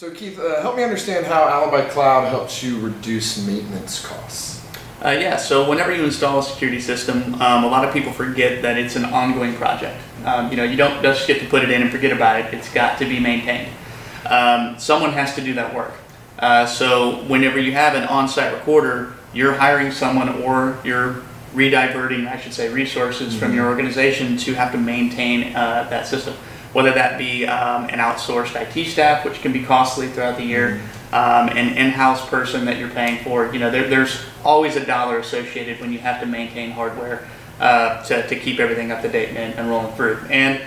So Keith, help me understand how Alibi Cloud helps you reduce maintenance costs. Yeah, so whenever you install a security system, a lot of people forget that it's an ongoing project. You don't just get to put it in and forget about it. It's got to be maintained. Someone has to do that work. So whenever you have an on-site recorder, you're hiring someone or you're rediverting, I should say, resources from your organization to have to maintain that system. Whether that be an outsourced IT staff, which can be costly throughout the year, an in-house person that you're paying for. There's always a dollar associated when you have to maintain hardware to keep everything up to date and rolling through. And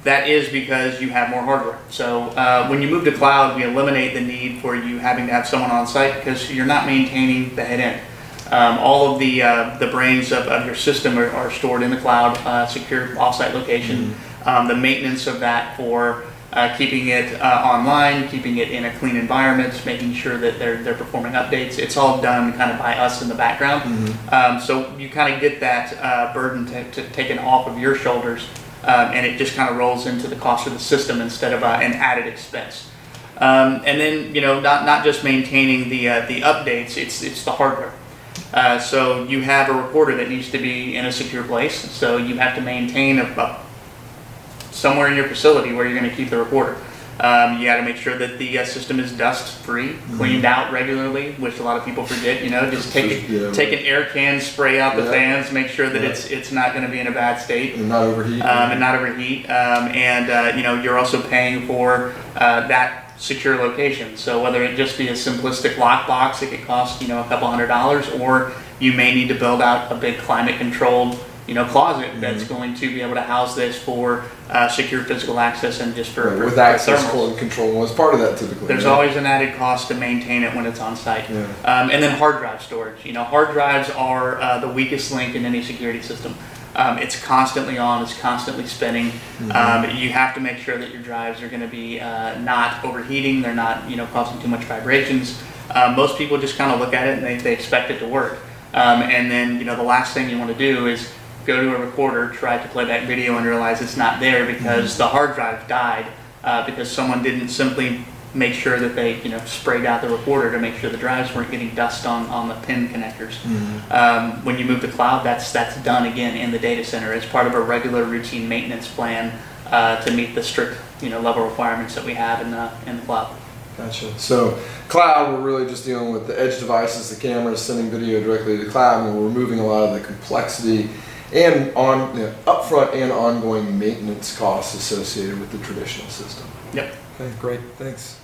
that is because you have more hardware. So when you move to cloud, we eliminate the need for you having to have someone on site because you're not maintaining the head end. All of the brains of your system are stored in the cloud, secure offsite location. The maintenance of that for keeping it online, keeping it in a clean environment, making sure that they're performing updates. It's all done kind of by us in the background. So you kind of get that burden taken off of your shoulders, and it just kind of rolls into the cost of the system instead of an added expense. And then not just maintaining the updates, it's the hardware. So you have a recorder that needs to be in a secure place, so you have to maintain somewhere in your facility where you're going to keep the recorder. You got to make sure that the system is dust free, cleaned out regularly, which a lot of people forget. Just take an air can, spray out the fans, make sure that it's not going to be in a bad state And not overheat. You're also paying for that secure location. So whether it just be a simplistic lockbox, it could cost a couple $100, or you may need to build out a big climate controlled closet that's going to be able to house this for secure physical access and just for with access thermals. control was part of that typically. There's always an added cost to maintain it when it's on site. And then hard drive storage. Hard drives are the weakest link in any security system. It's constantly on, it's constantly spinning. You have to make sure that your drives are going to be not overheating, they're not causing too much vibrations. Most people just kind of look at it and they expect it to work. And then the last thing you want to do is go to a recorder, try to play back video and realize it's not there because the hard drive died because someone didn't simply make sure that they sprayed out the recorder to make sure the drives weren't getting dust on the pin connectors. When you move to cloud, that's done again in the data center as part of a regular routine maintenance plan to meet the strict level requirements that we have in the cloud. Gotcha. So cloud, we're really just dealing with the edge devices, the cameras, sending video directly to the cloud, and we're removing a lot of the complexity and upfront and ongoing maintenance costs associated with the traditional system. Yep. Okay, great. Thanks.